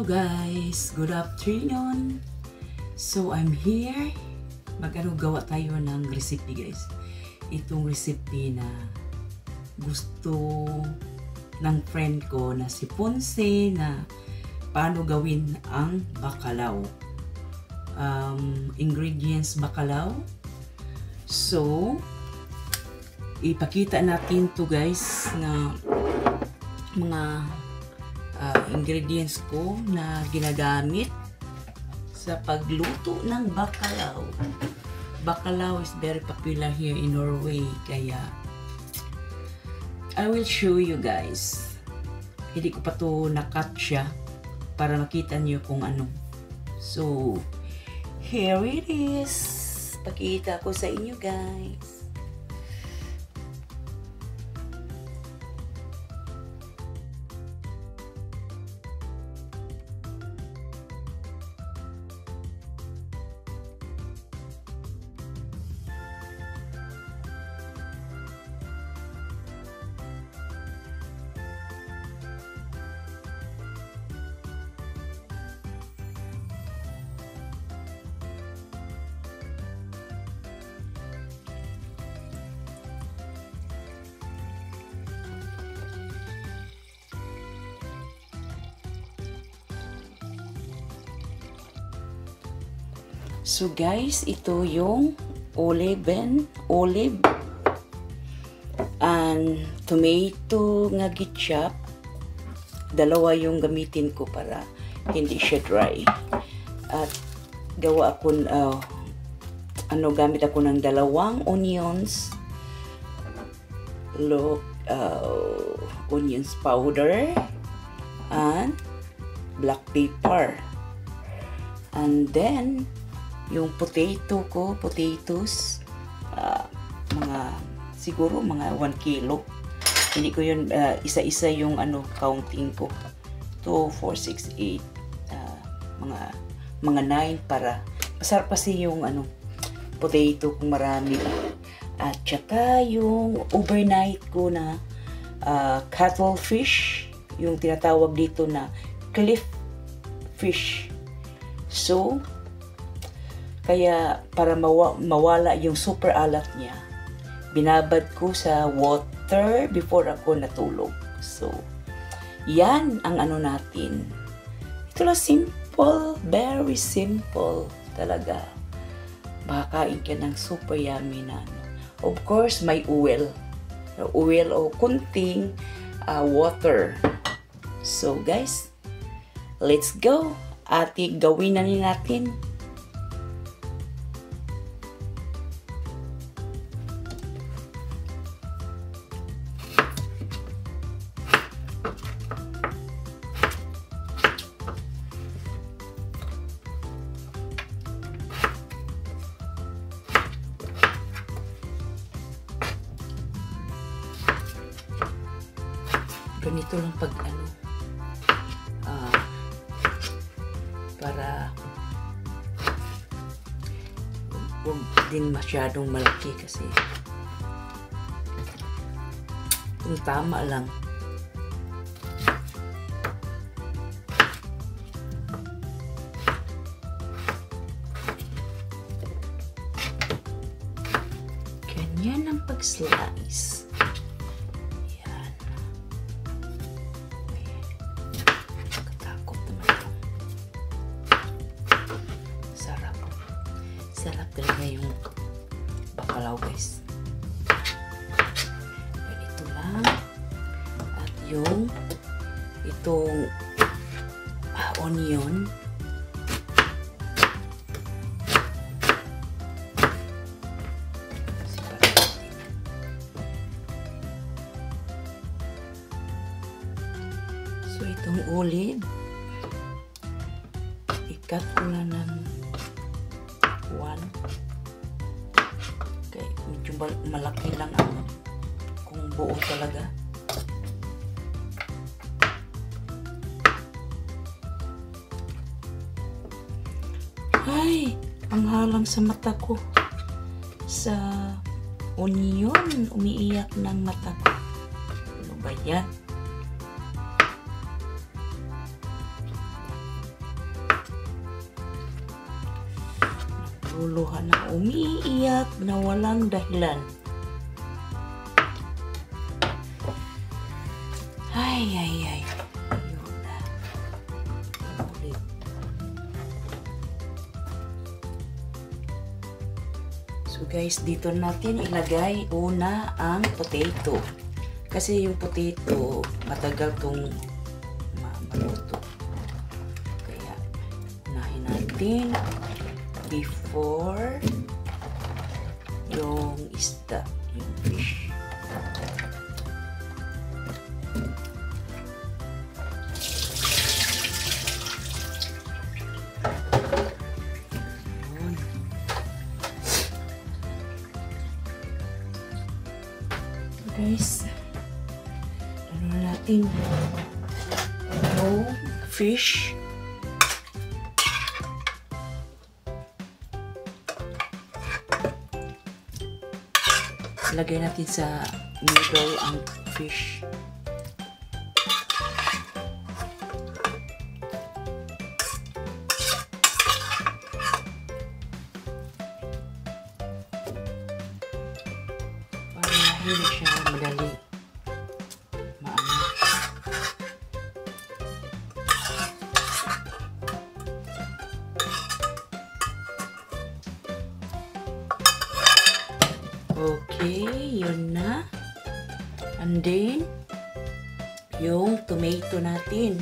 guys, good afternoon. So I'm here. Gawa tayo ng recipe guys. Itong recipe na gusto ng friend ko na si Ponce na paano gawin ang bacalao. Ingredients bacalao. So ipakita natin to guys na mga ingredients ko na ginagamit sa pagluto ng bacalao. Bacalao is very popular here in Norway, kaya I will show you guys. Hindi ko pa to na-cut siya para makita niyo kung ano. So here it is. Pakita ko sa inyo guys. So guys, ito yung olive and tomato nga gi-chop. Dalawa yung gamitin ko para hindi siya dry. At gawa ako gamit ako ng dalawang onions. Look, onions powder and black pepper. And then yung potatoes, siguro mga 1 kilo. Hindi ko yun, isa-isa yung counting ko. 2, 4, 6, 8, mga 9 para masarap kasi yung potato kung marami ba. At saka yung overnight ko na cuttlefish, yung tinatawag dito na cliff fish. So, kaya para mawala yung super alat niya, binabad ko sa water before ako natulog. So, yan ang natin. Ito lang simple, very simple talaga. Makakain ka ng super yummy na Of course, may oil o kunting water. So guys, let's go. Gawin na natin. Ganito lang pag para huwag din masyadong malaki kasi kung tama lang. Ganyan ang pag-slice. Sarap talaga yung bacalao guys. Ganito lang. At yung itong onion. So itong olive, ikat ko na ng 1. Okay, medyo malaki lang kung buo talaga. Ay, ang halang sa mata ko. Sa onion, umiiyak ng mata ko. Ano ba yan? Naguluhan na umiiyak na walang dahilan. Ay. Yun na. Ulit. So guys, dito natin ilagay una ang potato. Kasi yung potato, matagal tong maluto. Kaya, unahin natin before yung isda, yung fish. Yun. Guys, ano natin yung fish. Lagay natin sa middle ang fish. Para hindi siya madali maano. Okay, yun na. And then, yung tomato natin.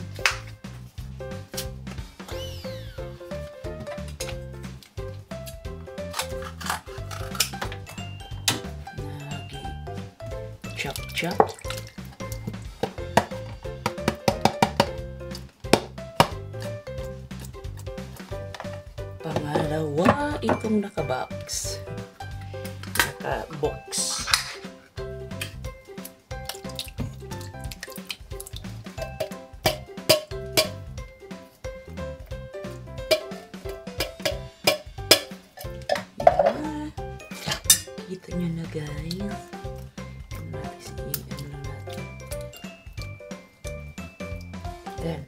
Chop. Pangalawa, itong naka-box. Yeah. Kita nyo na guys. Then,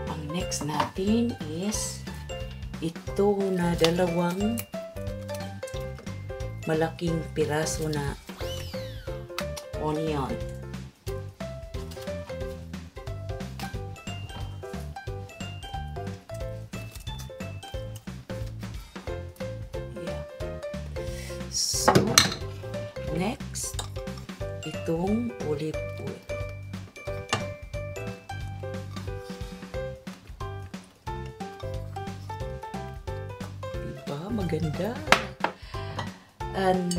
ang next natin is ito na dalawang malaking piraso na onion. Yeah. So, next, itong olive oil. Diba? Maganda. And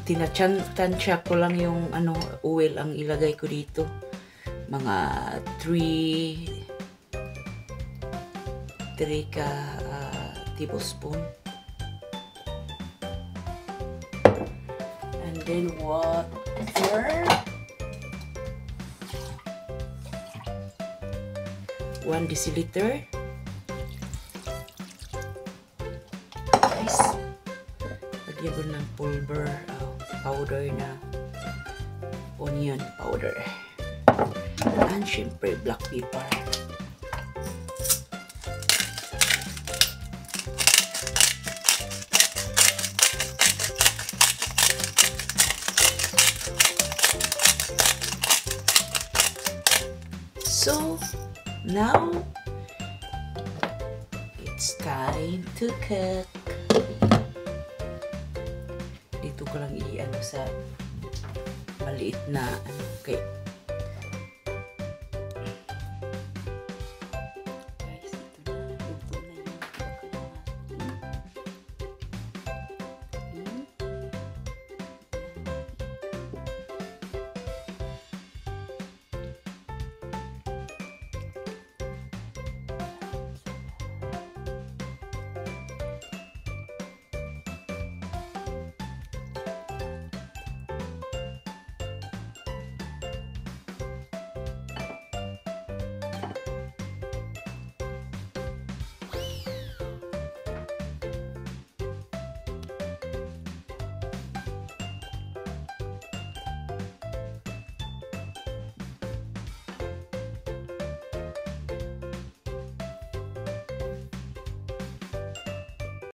tinatansya ko lang yung oil ang ilagay ko dito. Mga 3 tablespoon. And then water. 1 deciliter. Lagyan ko ng powder na onion powder. And syempre black pepper. So now it's time to cook. Dito ko lang i-ano sa maliit na okay.